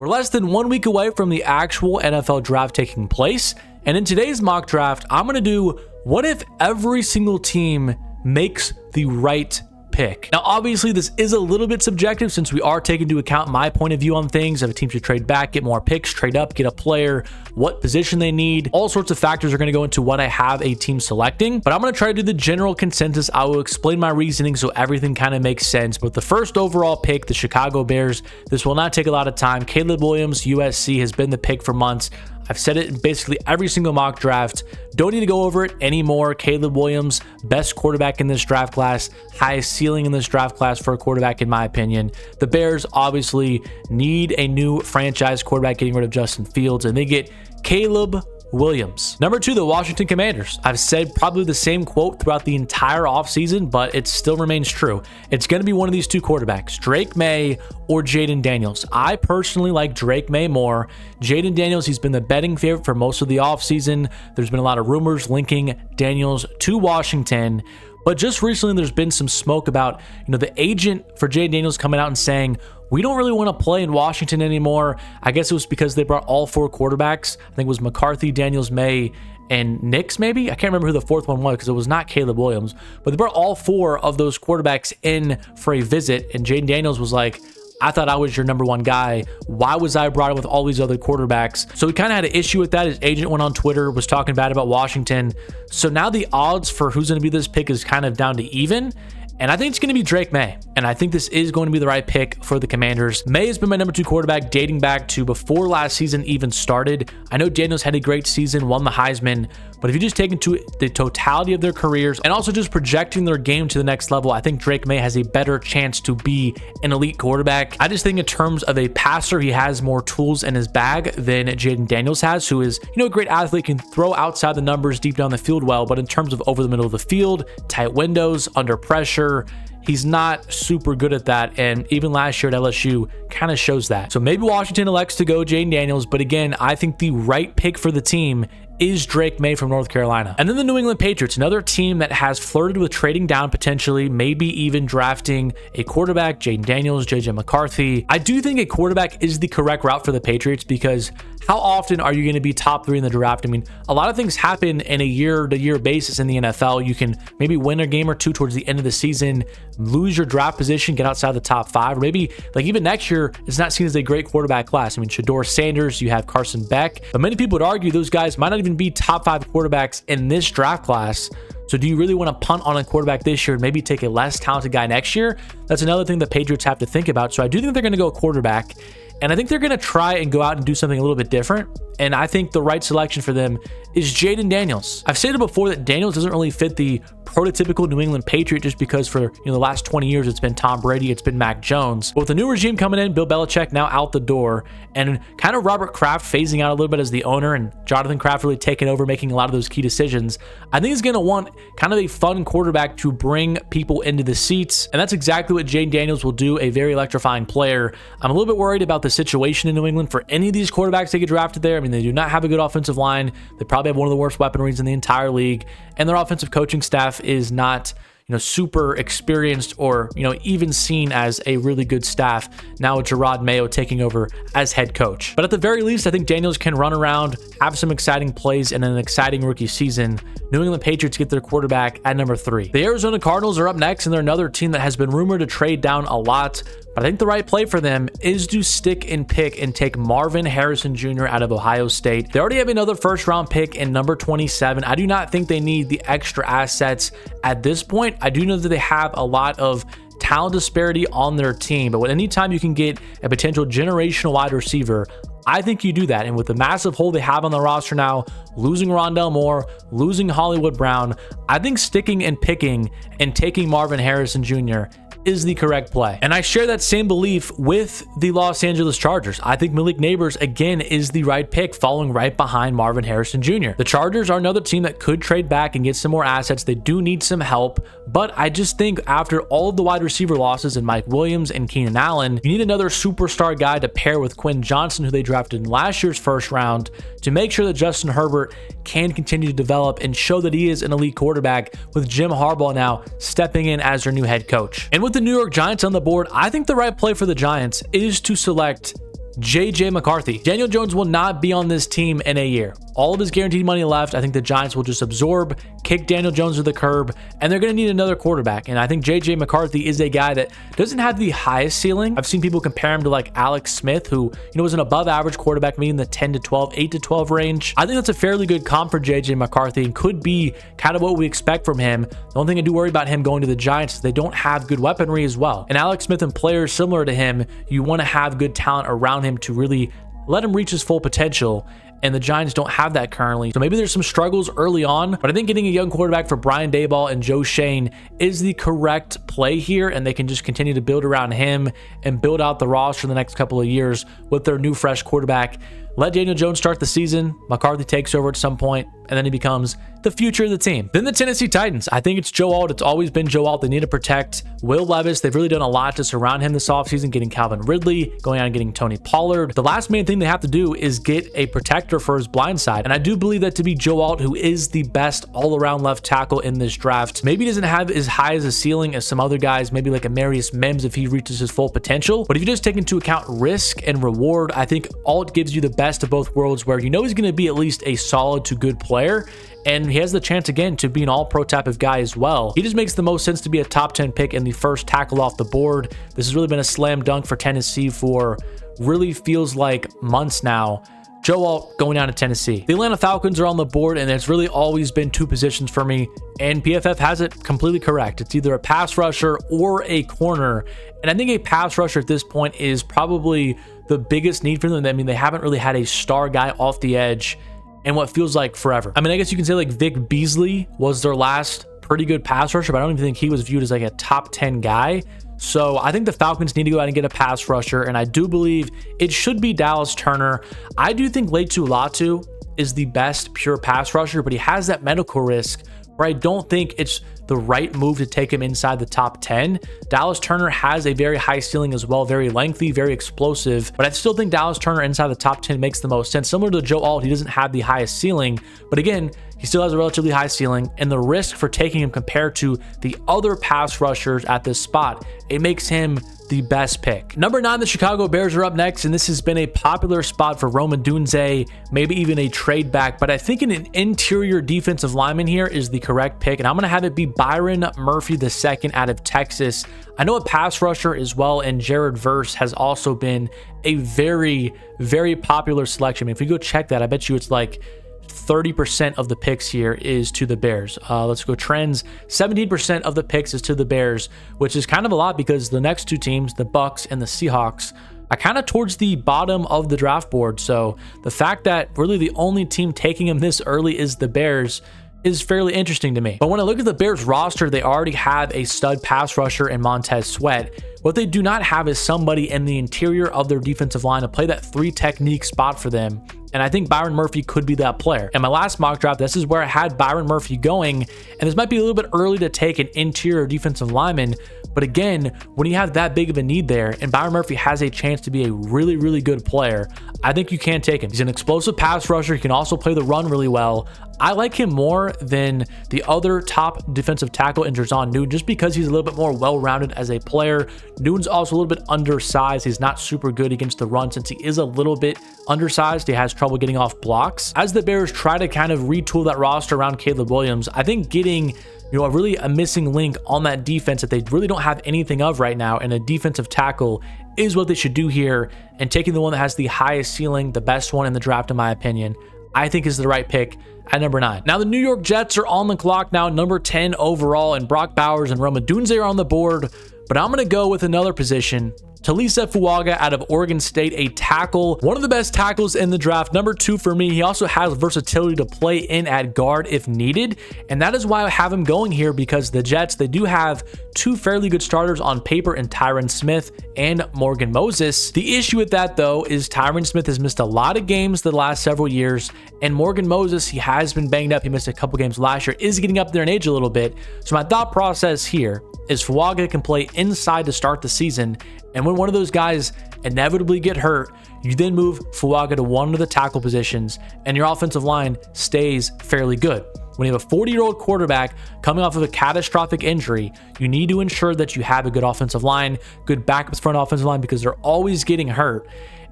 We're less than 1 week away from the actual NFL draft taking place, and in today's mock draft, I'm going to do what if every single team makes the right pick. Now, obviously, this is a little bit subjective since we are taking into account my point of view on things. If a team should trade back, get more picks, trade up, get a player, what position they need. All sorts of factors are going to go into what I have a team selecting, but I'm going to try to do the general consensus. I will explain my reasoning so everything kind of makes sense. But the first overall pick, the Chicago Bears, this will not take a lot of time. Caleb Williams, USC, has been the pick for months. I've said it in basically every single mock draft. Don't need to go over it anymore. Caleb Williams, best quarterback in this draft class, highest ceiling in this draft class for a quarterback, in my opinion. The Bears obviously need a new franchise quarterback, getting rid of Justin Fields, and they get Caleb Williams. Number 2, the Washington Commanders. I've said probably the same quote throughout the entire offseason, but it still remains true. It's going to be one of these two quarterbacks, Drake May or Jaden Daniels. I personally like Drake May more. Jaden Daniels, he's been the betting favorite for most of the offseason. There's been a lot of rumors linking Daniels to Washington. But just recently, there's been some smoke about, the agent for Jaden Daniels coming out and saying, we don't really want to play in Washington anymore. I guess it was because they brought all 4 quarterbacks. I think it was McCarthy, Daniels, May, and Nix, maybe? I can't remember who the 4th one was because it was not Caleb Williams. But they brought all 4 of those quarterbacks in for a visit, and Jaden Daniels was like, I thought I was your number 1 guy. Why was I brought in with all these other quarterbacks? So he kind of had an issue with that. His agent went on Twitter, was talking bad about Washington. So now the odds for who's going to be this pick is kind of down to even. And I think it's going to be Drake May. And I think this is going to be the right pick for the Commanders. May has been my number 2 quarterback dating back to before last season even started. I know Daniels had a great season, won the Heisman, but if you just take into the totality of their careers and also just projecting their game to the next level, I think Drake May has a better chance to be an elite quarterback. I just think in terms of a passer, he has more tools in his bag than Jaden Daniels has, who is, a great athlete, can throw outside the numbers deep down the field well, but in terms of over the middle of the field, tight windows, under pressure, he's not super good at that, and even last year at LSU kind of shows that. So maybe Washington elects to go Jaden Daniels, but again, I think the right pick for the team is Drake May from North Carolina. And then the New England Patriots, another team that has flirted with trading down potentially, maybe even drafting a quarterback, Jaden Daniels, JJ McCarthy. I do think a quarterback is the correct route for the Patriots because how often are you going to be top 3 in the draft? I mean, a lot of things happen in a year-to-year basis in the NFL. You can maybe win a game or 2 towards the end of the season, lose your draft position, get outside the top 5, or maybe like even next year, it's not seen as a great quarterback class. I mean, Shador Sanders, you have Carson Beck, but many people would argue those guys might not even be top 5 quarterbacks in this draft class. So do you really want to punt on a quarterback this year and maybe take a less talented guy next year? That's another thing the Patriots have to think about. So I do think they're going to go quarterback. And I think they're going to try and go out and do something a little bit different. And I think the right selection for them is Jaden Daniels. I've stated before that Daniels doesn't really fit the prototypical New England Patriot just because for the last 20 years it's been Tom Brady, it's been Mac Jones. But with the new regime coming in, Bill Belichick now out the door, and kind of Robert Kraft phasing out a little bit as the owner and Jonathan Kraft really taking over, making a lot of those key decisions, I think he's going to want kind of a fun quarterback to bring people into the seats. And that's exactly what Jaden Daniels will do, a very electrifying player. I'm a little bit worried about the situation in New England for any of these quarterbacks they get drafted there. I mean, they do not have a good offensive line. They probably have one of the worst weaponries in the entire league, and their offensive coaching staff is not super experienced or even seen as a really good staff now with Gerard Mayo taking over as head coach. But at the very least, I think Daniels can run around, have some exciting plays, and an exciting rookie season. New England Patriots get their quarterback at number 3. The Arizona Cardinals are up next, and they're another team that has been rumored to trade down a lot. But I think the right play for them is to stick and pick and take Marvin Harrison Jr. out of Ohio State. They already have another first-round pick in number 27. I do not think they need the extra assets at this point. I do know that they have a lot of talent disparity on their team, but anytime you can get a potential generational wide receiver, I think you do that. And with the massive hole they have on the roster now, losing Rondell Moore, losing Hollywood Brown, I think sticking and picking and taking Marvin Harrison Jr. is the correct play. And I share that same belief with the Los Angeles Chargers. I think Malik Neighbors, again, is the right pick, following right behind Marvin Harrison Jr. The Chargers are another team that could trade back and get some more assets. They do need some help, but I just think after all of the wide receiver losses in Mike Williams and Keenan Allen, you need another superstar guy to pair with Quinn Johnson, who they drafted in last year's first round, to make sure that Justin Herbert can continue to develop and show that he is an elite quarterback, with Jim Harbaugh now stepping in as their new head coach. And with the New York Giants on the board, I think the right play for the Giants is to select JJ McCarthy. Daniel Jones will not be on this team in a year. All of his guaranteed money left. I think the Giants will just absorb, kick Daniel Jones to the curb, and they're going to need another quarterback. And I think JJ McCarthy is a guy that doesn't have the highest ceiling. I've seen people compare him to like Alex Smith, who, was an above average quarterback, maybe in the 10 to 12, 8 to 12 range. I think that's a fairly good comp for JJ McCarthy and could be kind of what we expect from him. The only thing I do worry about him going to the Giants is they don't have good weaponry as well. And Alex Smith and players similar to him, you want to have good talent around him to really let him reach his full potential. And the Giants don't have that currently. So maybe there's some struggles early on, but I think getting a young quarterback for Brian Daboll and Joe Shane is the correct play here, and they can just continue to build around him and build out the roster in the next couple of years with their new fresh quarterback. Let Daniel Jones start the season. McCarthy takes over at some point, and then he becomes the future of the team. Then the Tennessee Titans. I think it's Joe Alt. It's always been Joe Alt. They need to protect Will Levis. They've really done a lot to surround him this offseason, getting Calvin Ridley, going out and getting Tony Pollard. The last main thing they have to do is get a protector for his blind side. And I do believe that to be Joe Alt, who is the best all-around left tackle in this draft. Maybe he doesn't have as high as a ceiling as some other guys, maybe like Amarius Mims if he reaches his full potential. But if you just take into account risk and reward, I think Alt gives you the best of both worlds, where he's going to be at least a solid to good player. And he has the chance again to be an all-pro type of guy as well. He just makes the most sense to be a top 10 pick and the first tackle off the board. This has really been a slam dunk for Tennessee for really feels like months now. Joe Alt going down to Tennessee. The Atlanta Falcons are on the board, and it's really always been two positions for me, and PFF has it completely correct. It's either a pass rusher or a corner, and I think a pass rusher at this point is probably the biggest need for them. I mean, they haven't really had a star guy off the edge in what feels like forever. I mean, I guess you can say like Vic Beasley was their last pretty good pass rusher, but I don't even think he was viewed as like a top 10 guy. So I think the Falcons need to go out and get a pass rusher, and I do believe it should be Dallas Turner. I do think Laitu Latu is the best pure pass rusher, but he has that medical risk where I don't think it's the right move to take him inside the top 10. Dallas Turner has a very high ceiling as well, very lengthy, very explosive, but I still think Dallas Turner inside the top 10 makes the most sense. Similar to Joe Alt, he doesn't have the highest ceiling, but again, he still has a relatively high ceiling, and the risk for taking him compared to the other pass rushers at this spot, it makes him the best pick. Number 9, the Chicago Bears are up next, and this has been a popular spot for Rome Odunze, maybe even a trade back, but I think an interior defensive lineman here is the correct pick, and I'm going to have it be Byron Murphy II out of Texas. I know a pass rusher as well, and Jared Verse has also been a very, very popular selection. I mean, if you go check that, I bet you it's like 30% of the picks here is to the Bears. Let's go trends. 17% of the picks is to the Bears, which is kind of a lot because the next two teams, the Bucks and the Seahawks, are kind of towards the bottom of the draft board. So the fact that really the only team taking him this early is the Bears is fairly interesting to me. But when I look at the Bears roster, they already have a stud pass rusher in Montez Sweat. What they do not have is somebody in the interior of their defensive line to play that 3 technique spot for them. And I think Byron Murphy could be that player. In my last mock draft, this is where I had Byron Murphy going, and this might be a little bit early to take an interior defensive lineman, but again, when you have that big of a need there, and Byron Murphy has a chance to be a really, really good player, I think you can take him. He's an explosive pass rusher. He can also play the run really well. I like him more than the other top defensive tackle in Jer'Zhan Newton, just because he's a little bit more well-rounded as a player. Newton's also a little bit undersized. He's not super good against the run since he is a little bit undersized. He has trouble getting off blocks. As the Bears try to kind of retool that roster around Caleb Williams, I think getting a missing link on that defense that they really don't have anything of right now, and a defensive tackle is what they should do here, and taking the one that has the highest ceiling, the best one in the draft in my opinion, I think is the right pick at number 9. Now the New York Jets are on the clock now, number 10 overall, and Brock Bowers and Rome Odunze are on the board, but I'm going to go with another position. Talisa Fuaga out of Oregon State, a tackle, one of the best tackles in the draft. Number 2 for me. He also has versatility to play in at guard if needed, and that is why I have him going here, because the Jets, they do have 2 fairly good starters on paper in Tyron Smith and Morgan Moses. The issue with that, though, is Tyron Smith has missed a lot of games the last several years, and Morgan Moses, he has been banged up. He missed a couple games last year, is getting up there in age a little bit. So my thought process here is Fuaga can play inside to start the season, and when one of those guys inevitably get hurt, you then move Fuaga to one of the tackle positions, and your offensive line stays fairly good. When you have a 40-year-old quarterback coming off of a catastrophic injury, you need to ensure that you have a good offensive line, good backups front offensive line, because they're always getting hurt.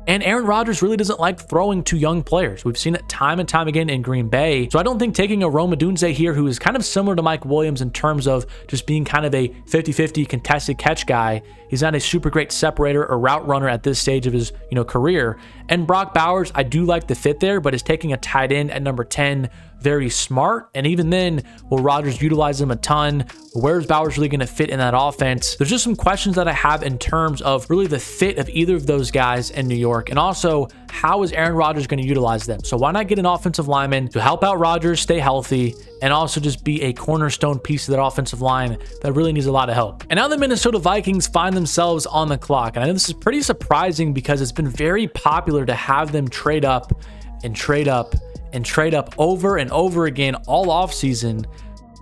And Aaron Rodgers really doesn't like throwing to young players. We've seen it time and time again in Green Bay. So I don't think taking a Rome Odunze here, who is kind of similar to Mike Williams in terms of just being kind of a 50-50 contested catch guy. He's not a super great separator or route runner at this stage of his, career. And Brock Bowers, I do like the fit there, but is taking a tight end at number 10 very smart. And even then, will Rodgers utilize him a ton? Where's Bowers really going to fit in that offense? There's just some questions that I have in terms of really the fit of either of those guys in New York. And also, how is Aaron Rodgers going to utilize them? So why not get an offensive lineman to help out Rodgers stay healthy and also just be a cornerstone piece of that offensive line that really needs a lot of help? And now the Minnesota Vikings find themselves on the clock. And I know this is pretty surprising because it's been very popular to have them trade up and trade up and trade up over and over again all offseason.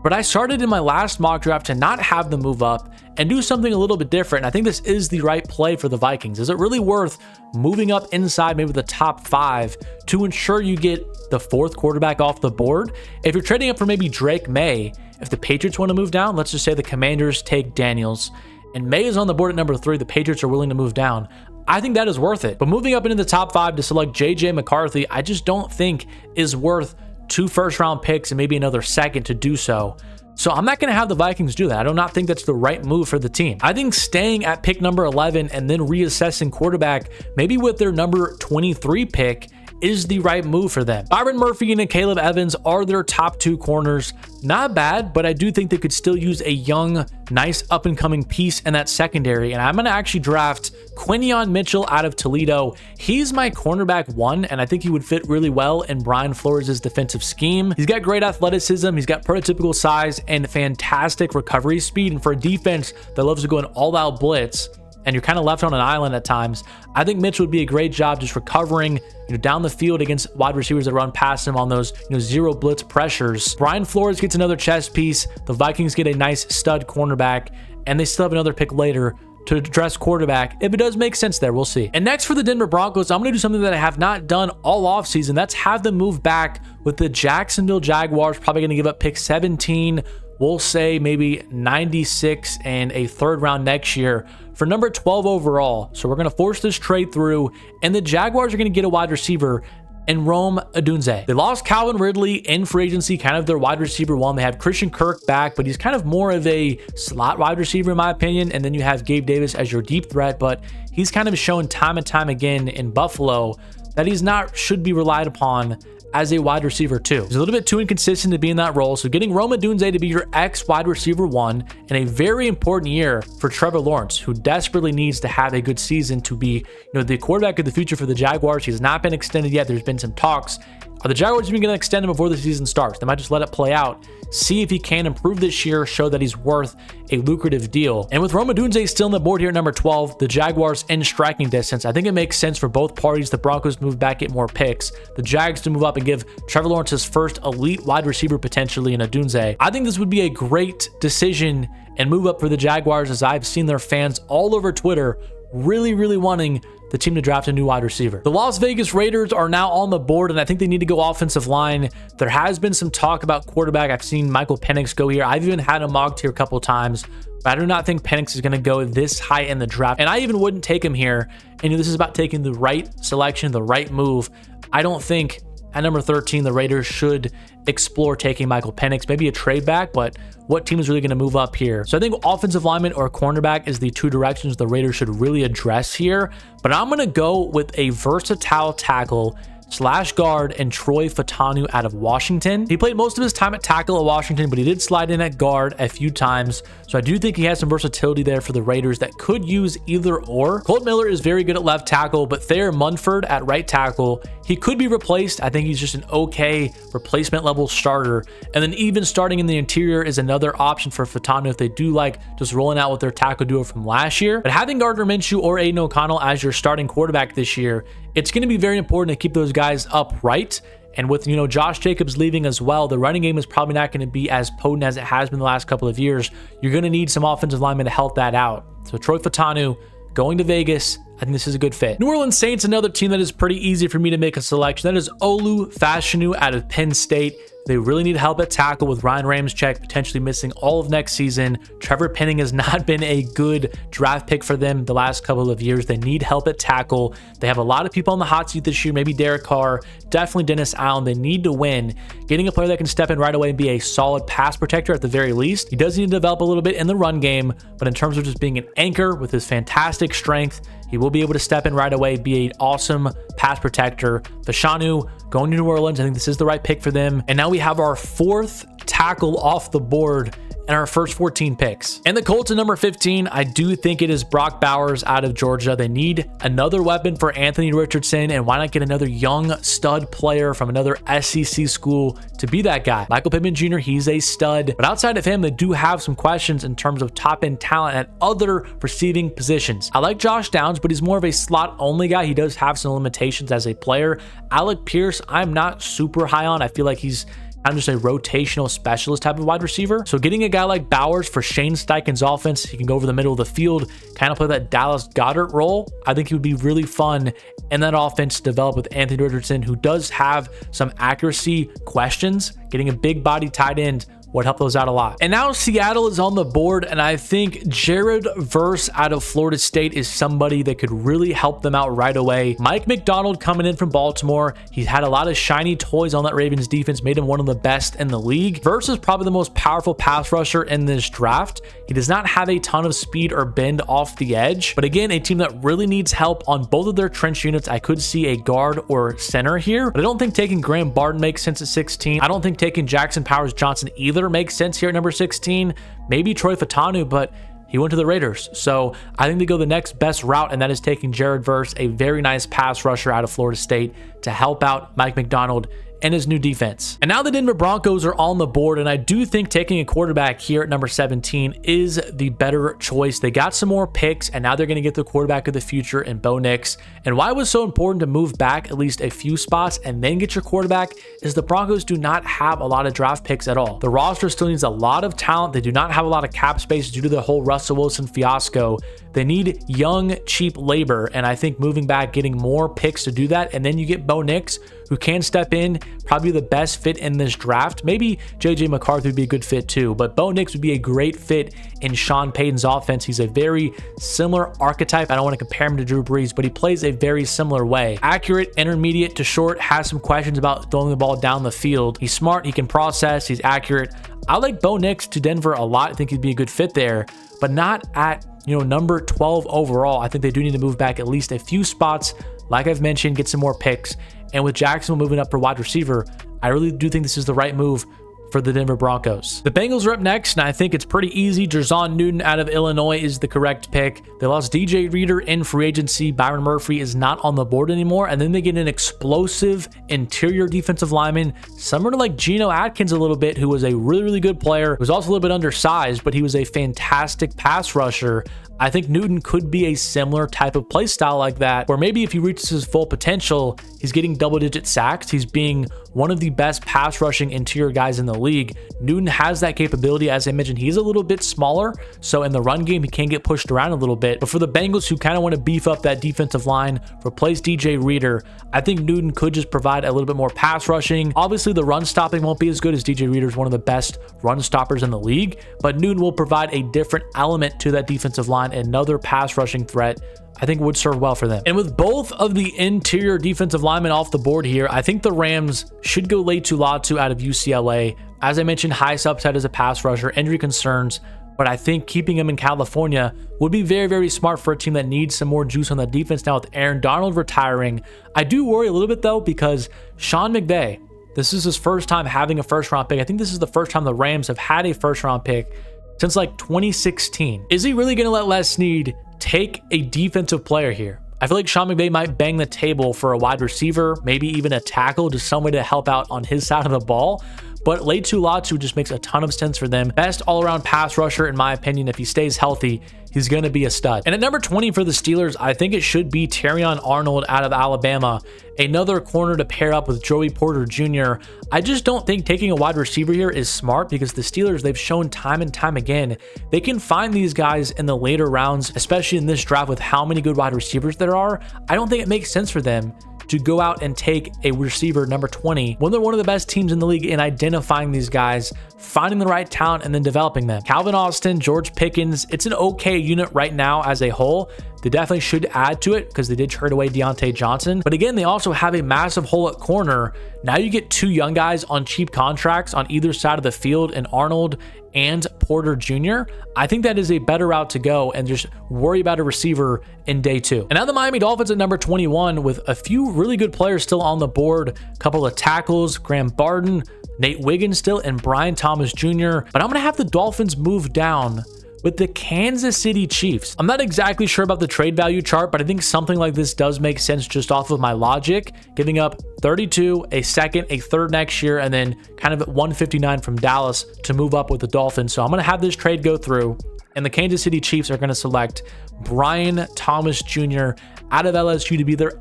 But I started in my last mock draft to not have them move up and do something a little bit different. And I think this is the right play for the Vikings. Is it really worth moving up inside maybe the top 5 to ensure you get the 4th quarterback off the board? If you're trading up for maybe Drake May, if the Patriots want to move down, let's just say the Commanders take Daniels and May is on the board at number 3, the Patriots are willing to move down. I think that is worth it. But moving up into the top 5 to select JJ McCarthy, I just don't think is worth 2 first-round picks and maybe another second to do so. So I'm not going to have the Vikings do that. I do not think that's the right move for the team. I think staying at pick number 11 and then reassessing quarterback, maybe with their number 23 pick, is the right move for them. Byron Murphy and Caleb Evans are their top 2 corners. Not bad, but I do think they could still use a young, nice up-and-coming piece in that secondary. And I'm going to actually draft Quinion Mitchell out of Toledo. He's my cornerback 1, and I think he would fit really well in Brian Flores' defensive scheme. He's got great athleticism. He's got prototypical size and fantastic recovery speed. And for a defense that loves to go an all-out blitz, and you're kind of left on an island at times, I think Mitch would be a great job just recovering, down the field against wide receivers that run past him on those, zero blitz pressures. Brian Flores gets another chess piece. The Vikings get a nice stud cornerback, and they still have another pick later to address quarterback. If it does make sense there, we'll see. And next for the Denver Broncos, I'm going to do something that I have not done all offseason. That's have them move back with the Jacksonville Jaguars, probably going to give up pick 17. We'll say maybe 96 and a 3rd round next year for number 12 overall. So we're going to force this trade through, and the Jaguars are going to get a wide receiver in Rome Odunze. They lost Calvin Ridley in free agency, kind of their wide receiver 1. They have Christian Kirk back, but he's kind of more of a slot wide receiver in my opinion. And then you have Gabe Davis as your deep threat, but he's kind of shown time and time again in Buffalo that he's not should be relied upon as a wide receiver 2. He's a little bit too inconsistent to be in that role. So getting Rome Odunze to be your ex wide receiver 1 in a very important year for Trevor Lawrence, who desperately needs to have a good season to be, the quarterback of the future for the Jaguars. He's not been extended yet. There's been some talks. Are the Jaguars even going to extend him before the season starts? They might just let it play out, see if he can improve this year, show that he's worth a lucrative deal. And with Rome Odunze still on the board here at number 12, the Jaguars in striking distance, I think it makes sense for both parties. The Broncos move back, get more picks. The Jags to move up and give Trevor Lawrence his first elite wide receiver potentially in Odunze. I think this would be a great decision and move up for the Jaguars, as I've seen their fans all over Twitter really wanting the team to draft a new wide receiver. The Las Vegas Raiders are now on the board, and I think they need to go offensive line. There has been some talk about quarterback. I've seen Michael Penix go here. I've even had him mocked here a couple of times, but I do not think Penix is going to go this high in the draft, and I even wouldn't take him here. And this is about taking the right selection, the right move. I don't think at number 13, the Raiders should explore taking Michael Penix, maybe a trade back, but what team is really going to move up here? So I think offensive lineman or cornerback is the 2 directions the Raiders should really address here. But I'm going to go with a versatile tackle / guard and Troy Fautanu out of Washington. He played most of his time at tackle at Washington, but he did slide in at guard a few times. So I do think he has some versatility there for the Raiders that could use either or. Colt Miller is very good at left tackle, but Thayer Munford at right tackle, he could be replaced. I think he's just an okay replacement level starter. And then even starting in the interior is another option for Fautanu if they do like just rolling out with their tackle duo from last year. But having Gardner Minshew or Aiden O'Connell as your starting quarterback this year, it's going to be very important to keep those guys upright. And with, Josh Jacobs leaving as well, the running game is probably not going to be as potent as it has been the last couple of years. You're going to need some offensive linemen to help that out. So Troy Fautanu going to Vegas I think this is a good fit. New Orleans Saints, another team that is pretty easy for me to make a selection. That is Olu Fashanu out of Penn State. They really need help at tackle with Ryan Ramczyk potentially missing all of next season. Trevor Penning has not been a good draft pick for them the last couple of years. They need help at tackle. They have a lot of people on the hot seat this year, maybe Derek Carr, definitely Dennis Allen. They need to win. Getting a player that can step in right away and be a solid pass protector at the very least. He does need to develop a little bit in the run game, but in terms of just being an anchor with his fantastic strength, he will be able to step in right away, be an awesome pass protector. Fashanu going to New Orleans, I think this is the right pick for them. And now we have our 4th tackle off the board and our first 14 picks. And the Colts at number 15, I do think it is Brock Bowers out of Georgia. They need another weapon for Anthony Richardson, and why not get another young stud player from another SEC school to be that guy? Michael Pittman Jr., he's a stud, but outside of him, they do have some questions in terms of top-end talent at other receiving positions. I like Josh Downs, but he's more of a slot-only guy. He does have some limitations as a player. Alec Pierce, I'm not super high on. I feel like he's I'm just a rotational specialist type of wide receiver. So getting a guy like Bowers for Shane Steichen's offense, he can go over the middle of the field, kind of play that Dallas Goedert role. I think he would be really fun in that offense to develop with Anthony Richardson, who does have some accuracy questions. Getting a big body tight end would help those out a lot. And now Seattle is on the board, and I think Jared Verse out of Florida State is somebody that could really help them out right away. Mike McDonald coming in from Baltimore. He's had a lot of shiny toys on that Ravens defense, made him one of the best in the league. Verse is probably the most powerful pass rusher in this draft. He does not have a ton of speed or bend off the edge, but again, a team that really needs help on both of their trench units. I could see a guard or center here, but I don't think taking Graham Barton makes sense at 16. I don't think taking Jackson Powers Johnson either makes sense here at number 16. Maybe Troy Fatanu, but he went to the Raiders. So I think they go the next best route, and that is taking Jared Verse, a very nice pass rusher out of Florida State, to help out Mike McDonald and his new defense. And now the Denver Broncos are on the board, and I do think taking a quarterback here at number 17 is the better choice. They got some more picks, and now they're going to get the quarterback of the future in Bo Nix. And why it was so important to move back at least a few spots and then get your quarterback is the Broncos do not have a lot of draft picks at all. The roster still needs a lot of talent. They do not have a lot of cap space due to the whole Russell Wilson fiasco. They need young, cheap labor, and I think moving back, getting more picks to do that, and then you get Bo Nix, who can step in, probably the best fit in this draft. Maybe JJ McCarthy would be a good fit too, but Bo Nix would be a great fit in Sean Payton's offense. He's a very similar archetype. I don't want to compare him to Drew Brees, but he plays a very similar way. Accurate, intermediate to short, has some questions about throwing the ball down the field. He's smart, he can process, he's accurate. I like Bo Nix to Denver a lot. I think he'd be a good fit there, but not at number 12 overall. I think they do need to move back at least a few spots. Like I've mentioned, get some more picks. And with Jacksonville moving up for wide receiver, I really do think this is the right move for the Denver Broncos. The Bengals are up next, and I think it's pretty easy. Jerzon Newton out of Illinois is the correct pick. They lost DJ Reader in free agency. Byron Murphy is not on the board anymore, and then they get an explosive interior defensive lineman, similar to like Geno Atkins a little bit, who was a really, really good player. He was also a little bit undersized, but he was a fantastic pass rusher. I think Newton could be a similar type of play style like that, where maybe if he reaches his full potential, he's getting double-digit sacks. He's being one of the best pass rushing interior guys in the league. Newton has that capability. As I mentioned, he's a little bit smaller, so in the run game, he can get pushed around a little bit. But for the Bengals, who kind of want to beef up that defensive line, replace DJ Reader, I think Newton could just provide a little bit more pass rushing. Obviously, the run stopping won't be as good as DJ Reader is one of the best run stoppers in the league, but Newton will provide a different element to that defensive line, another pass rushing threat. I think would serve well for them. And with both of the interior defensive linemen off the board here, I think the Rams should go Laitu Latu out of UCLA. As I mentioned, high upside as a pass rusher, injury concerns, but I think keeping him in California would be very, very smart for a team that needs some more juice on the defense now with Aaron Donald retiring. I do worry a little bit though, because Sean McVay, this is his first time having a first round pick. I think this is the first time the Rams have had a first round pick since like 2016. Is he really going to let Les Snead take a defensive player here? I feel like Sean McVay might bang the table for a wide receiver, maybe even a tackle, just some way to help out on his side of the ball. but Laitu Latu just makes a ton of sense for them. Best all-around pass rusher, in my opinion. If he stays healthy, he's going to be a stud. And at number 20 for the Steelers, I think it should be Terrion Arnold out of Alabama, another corner to pair up with Joey Porter Jr. I just don't think taking a wide receiver here is smart, because the Steelers, they've shown time and time again, they can find these guys in the later rounds, especially in this draft with how many good wide receivers there are. I don't think it makes sense for them to go out and take a receiver number 20 when they're one of the best teams in the league in identifying these guys, finding the right talent, and then developing them. Calvin Austin, George Pickens, it's an okay unit right now as a whole. They definitely should add to it because they did trade away Deontay Johnson. But again, they also have a massive hole at corner. Now you get two young guys on cheap contracts on either side of the field, in Arnold and Porter Jr. I think that is a better route to go, and just worry about a receiver in day 2. And now the Miami Dolphins at number 21 with a few really good players still on the board. A couple of tackles, Graham Barton, Nate Wiggins still, and Brian Thomas Jr. But I'm going to have the Dolphins move down with the Kansas City Chiefs. I'm not exactly sure about the trade value chart, but I think something like this does make sense just off of my logic. Giving up 32, a second, a third next year, and then kind of at 159 from Dallas to move up with the Dolphins. So I'm going to have this trade go through, and the Kansas City Chiefs are going to select Brian Thomas Jr. out of LSU to be their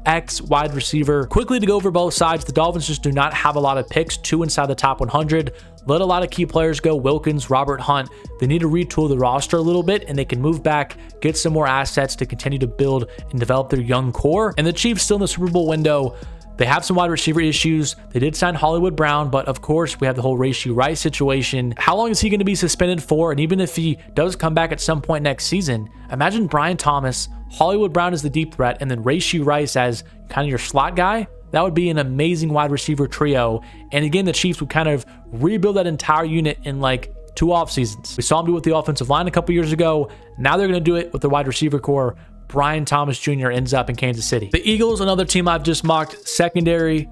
wide receiver. Quickly to go over both sides, the Dolphins just do not have a lot of picks, 2 inside the top 100. Let a lot of key players go, Wilkins, Robert Hunt. They need to retool the roster a little bit, and they can move back, get some more assets to continue to build and develop their young core. And the Chiefs still in the Super Bowl window. They have some wide receiver issues. They did sign Hollywood Brown, but of course we have the whole Rashee Rice situation. How long is he going to be suspended for? And even if he does come back at some point next season, imagine Brian Thomas, Hollywood Brown as the deep threat, and then Rashee Rice as kind of your slot guy. That would be an amazing wide receiver trio. And again, the Chiefs would kind of rebuild that entire unit in like 2 off seasons. We saw them do it with the offensive line a couple years ago. Now they're going to do it with the wide receiver core. Brian Thomas Jr. ends up in Kansas City. The Eagles, another team I've just mocked secondary,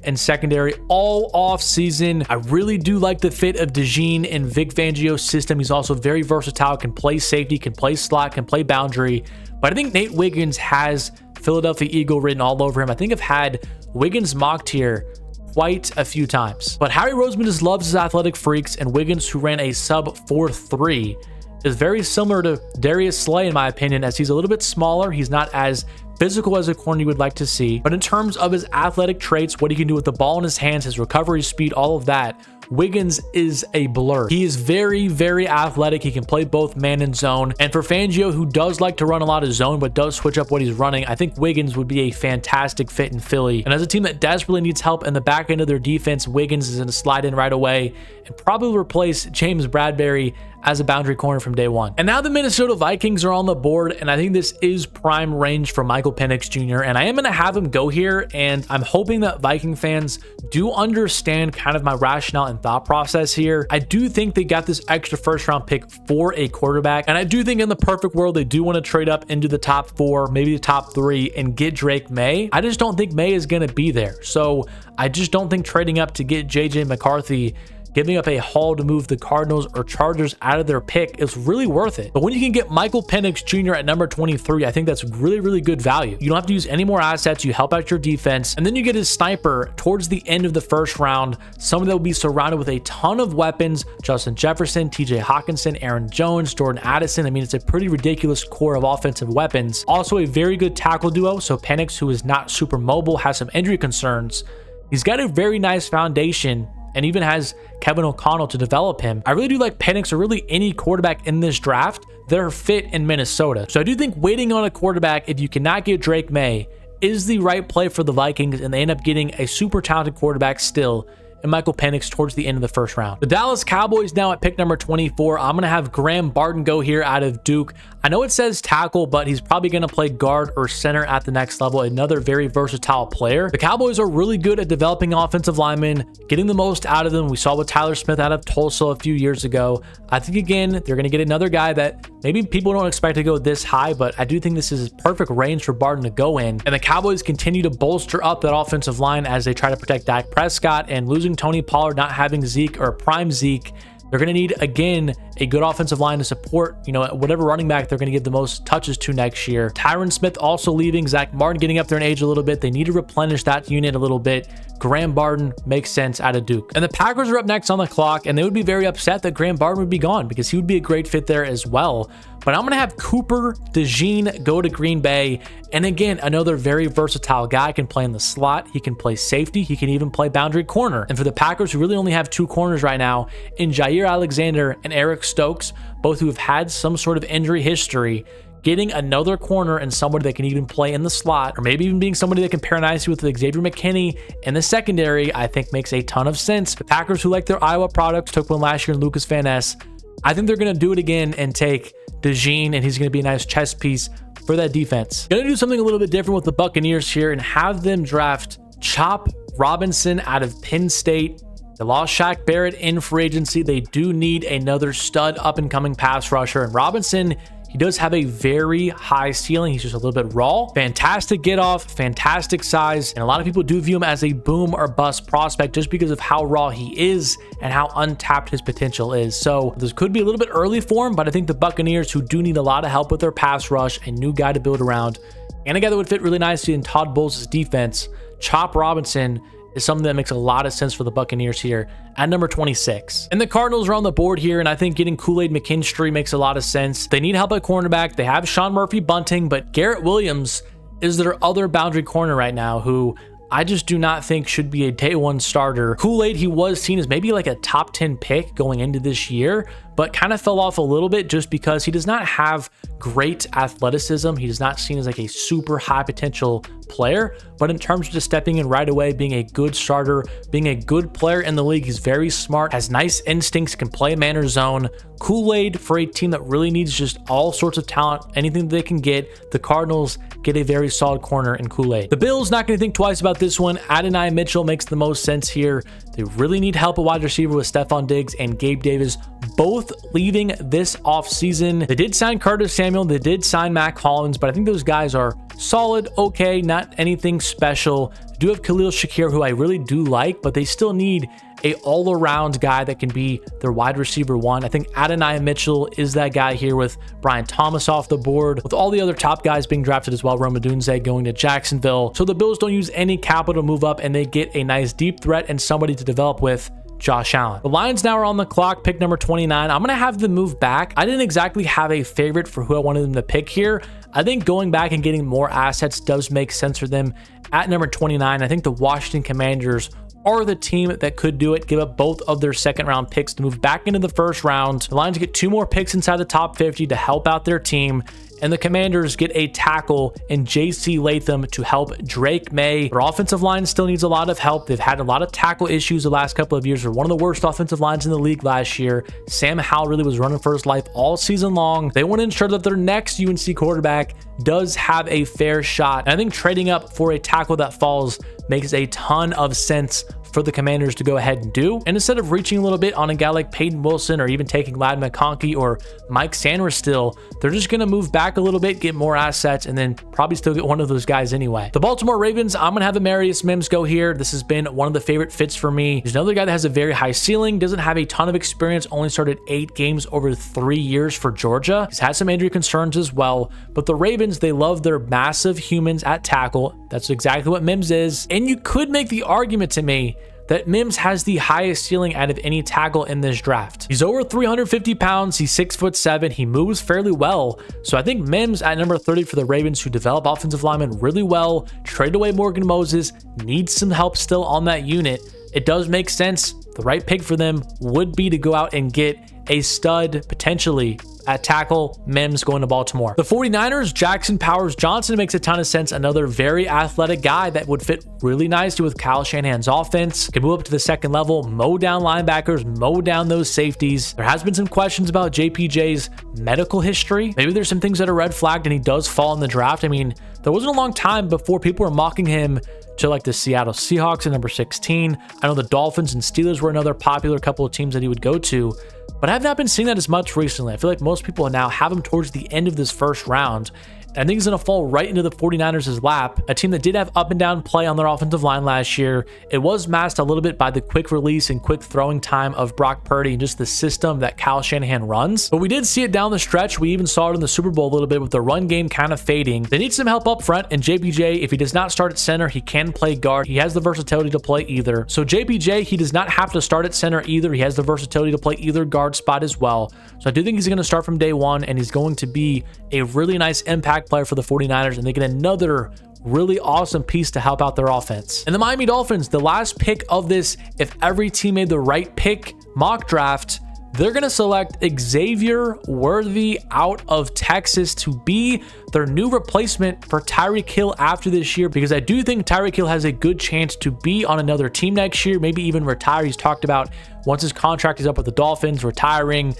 and secondary all off season. I really do like the fit of DeJean in Vic Fangio's system. He's also very versatile, can play safety, can play slot, can play boundary. But I think Nate Wiggins has Philadelphia Eagle written all over him. I think I've had Wiggins mocked here quite a few times. But Harry Roseman just loves his athletic freaks, and Wiggins, who ran a sub 4.3, is very similar to Darius Slay in my opinion, as he's a little bit smaller. He's not as physical as a corner you would like to see, but in terms of his athletic traits, what he can do with the ball in his hands, his recovery speed, all of that, Wiggins is a blur. He is very, very athletic. He can play both man and zone. And for Fangio, who does like to run a lot of zone, but does switch up what he's running, I think Wiggins would be a fantastic fit in Philly. And as a team that desperately needs help in the back end of their defense, Wiggins is going to slide in right away and probably replace James Bradbury as a boundary corner from day 1. And now the Minnesota Vikings are on the board, and I think this is prime range for Michael Penix Jr. And I am going to have him go here, and I'm hoping that Viking fans do understand kind of my rationale and thought process here. I do think they got this extra first-round pick for a quarterback, and I do think in the perfect world they do want to trade up into the top 4, maybe the top 3, and get Drake May. I just don't think May is going to be there, so I just don't think trading up to get JJ McCarthy, giving up a haul to move the Cardinals or Chargers out of their pick, is really worth it. But when you can get Michael Penix Jr. at number 23, I think that's really, really good value. You don't have to use any more assets. You help out your defense, and then you get his sniper towards the end of the first round, someone that will be surrounded with a ton of weapons: Justin Jefferson, TJ Hawkinson, Aaron Jones, Jordan Addison. I mean, it's a pretty ridiculous core of offensive weapons. Also a very good tackle duo. So Penix, who is not super mobile, has some injury concerns. He's got a very nice foundation, and even has Kevin O'Connell to develop him. I really do like Penix, or really any quarterback in this draft that are fit in Minnesota. So I do think waiting on a quarterback, if you cannot get Drake May, is the right play for the Vikings, and they end up getting a super talented quarterback still and Michael Penix towards the end of the first round. The Dallas Cowboys now at pick number 24. I'm going to have Graham Barton go here out of Duke. I know it says tackle, but he's probably going to play guard or center at the next level. Another very versatile player. The Cowboys are really good at developing offensive linemen, getting the most out of them. We saw with Tyler Smith out of Tulsa a few years ago. I think, again, they're going to get another guy that maybe people don't expect to go this high, but I do think this is perfect range for Barton to go in. And the Cowboys continue to bolster up that offensive line as they try to protect Dak Prescott, and losing Tony Pollard, not having Zeke or prime Zeke, they're going to need, again, a good offensive line to support, whatever running back they're going to give the most touches to next year. Tyron Smith also leaving, Zach Martin getting up there in age a little bit. They need to replenish that unit a little bit. Graham Barton makes sense out of Duke. And the Packers are up next on the clock, and they would be very upset that Graham Barton would be gone because he would be a great fit there as well. But I'm going to have Cooper DeJean go to Green Bay. And again, another very versatile guy. Can play in the slot. He can play safety. He can even play boundary corner. And for the Packers, who really only have two corners right now in Jair Alexander and Eric Stokes, both who have had some sort of injury history, getting another corner and somebody that can even play in the slot, or maybe even being somebody that can pair nicely with Xavier McKinney in the secondary, I think makes a ton of sense. The Packers, who like their Iowa products, took one last year in Lucas Van Ness. I think they're going to do it again and take DeJean, and he's going to be a nice chess piece for that defense. Going to do something a little bit different with the Buccaneers here and have them draft Chop Robinson out of Penn State. They lost Shaq Barrett in free agency. They do need another stud up-and-coming pass rusher, and Robinson, he does have a very high ceiling. He's just a little bit raw. Fantastic get off, fantastic size, and a lot of people do view him as a boom or bust prospect just because of how raw he is and how untapped his potential is. So this could be a little bit early for him, but I think the Buccaneers, who do need a lot of help with their pass rush, a new guy to build around, and a guy that would fit really nicely in Todd Bowles' defense, Chop Robinson is something that makes a lot of sense for the Buccaneers here at number 26. And the Cardinals are on the board here, and I think getting Kool-Aid McKinstry makes a lot of sense. They need help at cornerback. They have Sean Murphy Bunting, but Garrett Williams is their other boundary corner right now, who I just do not think should be a day one starter. Kool-Aid, he was seen as maybe like a top 10 pick going into this year, but kind of fell off a little bit just because he does not have great athleticism. He is not seen as like a super high potential player, but in terms of just stepping in right away, being a good starter, being a good player in the league, he's very smart, has nice instincts, can play man or zone. Kool-Aid, for a team that really needs just all sorts of talent, anything that they can get, the Cardinals get a very solid corner in Kool-Aid. The Bills, not going to think twice about this one. Adonai Mitchell makes the most sense here. They really need help at wide receiver with Stephon Diggs and Gabe Davis, both leaving this offseason. They did sign Curtis Samuel. They did sign Mac Hollins, but I think those guys are solid, okay, not anything special. They do have Khalil Shakir, who I really do like, but they still need a all-around guy that can be their wide receiver one. I think Adonai Mitchell is that guy here with Brian Thomas off the board, with all the other top guys being drafted as well. Rome Odunze going to Jacksonville. So the Bills don't use any capital to move up, and they get a nice deep threat and somebody to develop with, Josh Allen. The Lions now are on the clock, pick number 29. I'm going to have them move back. I didn't exactly have a favorite for who I wanted them to pick here. I think going back and getting more assets does make sense for them at number 29. I think the Washington Commanders are the team that could do it, give up both of their second round picks to move back into the first round. The Lions get 2 more picks inside the top 50 to help out their team, and the Commanders get a tackle in J.C. Latham to help Drake May. Their offensive line still needs a lot of help. They've had a lot of tackle issues the last couple of years. They're one of the worst offensive lines in the league last year. Sam Howell really was running for his life all season long. They want to ensure that their next UNC quarterback does have a fair shot. And I think trading up for a tackle that falls makes a ton of sense for the Commanders to go ahead and do. And instead of reaching a little bit on a guy like Peyton Wilson or even taking Ladd McConkey or Mike Sanders still, they're just going to move back a little bit, get more assets, and then probably still get one of those guys anyway. The Baltimore Ravens, I'm going to have Amarius Mims go here. This has been one of the favorite fits for me. He's another guy that has a very high ceiling, doesn't have a ton of experience, only started 8 games over 3 years for Georgia. He's had some injury concerns as well, but the Ravens, they love their massive humans at tackle. That's exactly what Mims is. And you could make the argument to me that Mims has the highest ceiling out of any tackle in this draft. He's over 350 pounds. He's 6'7". He moves fairly well. So I think Mims at number 30 for the Ravens, who develop offensive linemen really well, trade away Morgan Moses, needs some help still on that unit. It does make sense. The right pick for them would be to go out and get a stud potentially at tackle, Mims going to Baltimore. The 49ers, Jackson Powers Johnson makes a ton of sense. Another very athletic guy that would fit really nicely with Kyle Shanahan's offense. Can move up to the second level, mow down linebackers, mow down those safeties. There has been some questions about JPJ's medical history. Maybe there's some things that are red flagged and he does fall in the draft. I mean, there wasn't a long time before people were mocking him to like the Seattle Seahawks at number 16. I know the Dolphins and Steelers were another popular couple of teams that he would go to, but I've not been seeing that as much recently. I feel like most people now have him towards the end of this first round. I think he's going to fall right into the 49ers' lap, a team that did have up and down play on their offensive line last year. It was masked a little bit by the quick release and quick throwing time of Brock Purdy and just the system that Kyle Shanahan runs. But we did see it down the stretch. We even saw it in the Super Bowl a little bit with the run game kind of fading. They need some help up front, and JPJ, if he does not start at center, he can play guard. He has the versatility to play either. So JPJ, he does not have to start at center either. He has the versatility to play either guard spot as well. So I do think he's going to start from day one, and he's going to be a really nice impact player for the 49ers, and they get another really awesome piece to help out their offense. And the Miami Dolphins, the last pick of this, if every team made the right pick mock draft, they're going to select Xavier Worthy out of Texas to be their new replacement for Tyreek Hill after this year, because I do think Tyreek Hill has a good chance to be on another team next year, maybe even retire. He's talked about once his contract is up with the Dolphins, retiring.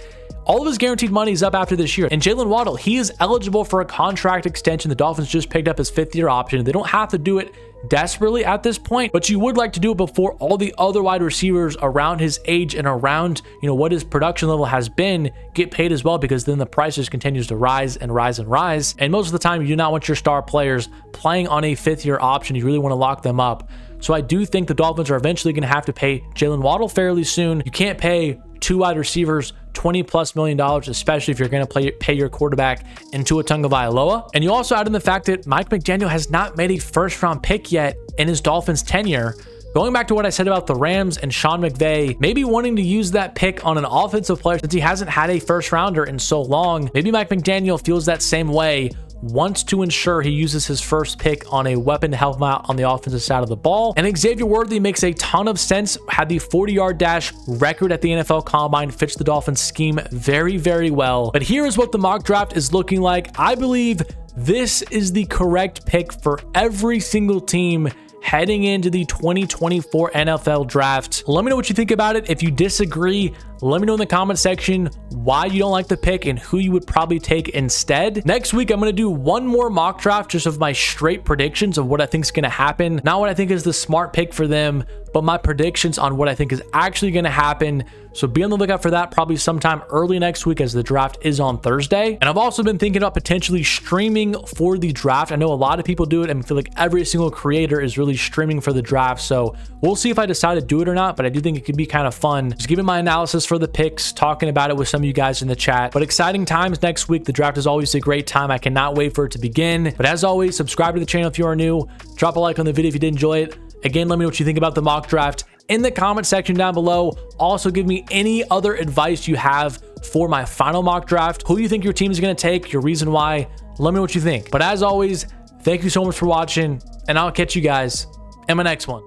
All of his guaranteed money is up after this year. And Jalen Waddle, he is eligible for a contract extension. The Dolphins just picked up his 5th-year option. They don't have to do it desperately at this point, but you would like to do it before all the other wide receivers around his age and around, what his production level has been get paid as well, because then the price just continues to rise and rise and rise. And most of the time, you do not want your star players playing on a 5th-year option. You really want to lock them up. So I do think the Dolphins are eventually going to have to pay Jalen Waddle fairly soon. You can't pay 2 wide receivers $20+ million, especially if you're going to pay your quarterback in Tua Tagovailoa. And you also add in the fact that Mike McDaniel has not made a first-round pick yet in his Dolphins tenure. Going back to what I said about the Rams and Sean McVay, maybe wanting to use that pick on an offensive player since he hasn't had a first-rounder in so long, maybe Mike McDaniel feels that same way, wants to ensure he uses his first pick on a weapon to help him out on the offensive side of the ball. And Xavier Worthy makes a ton of sense. Had the 40-yard dash record at the NFL Combine, fits the Dolphins scheme very, very well. But here is what the mock draft is looking like. I believe this is the correct pick for every single team heading into the 2024 NFL draft. Let me know what you think about it. If you disagree, let me know in the comment section why you don't like the pick and who you would probably take instead. Next week, I'm going to do one more mock draft just of my straight predictions of what I think is going to happen. Not what I think is the smart pick for them, but my predictions on what I think is actually going to happen. So be on the lookout for that probably sometime early next week, as the draft is on Thursday. And I've also been thinking about potentially streaming for the draft. I know a lot of people do it, and I feel like every single creator is really streaming for the draft. So we'll see if I decide to do it or not, but I do think it could be kind of fun. Just giving my analysis for the picks, talking about it with some of you guys in the chat. But exciting times next week. The draft is always a great time. I cannot wait for it to begin. But as always, subscribe to the channel if you are new. Drop a like on the video if you did enjoy it. Again, let me know what you think about the mock draft in the comment section down below. Also, give me any other advice you have for my final mock draft. Who you think your team is going to take, your reason why. Let me know what you think. But as always, thank you so much for watching, and I'll catch you guys in my next one.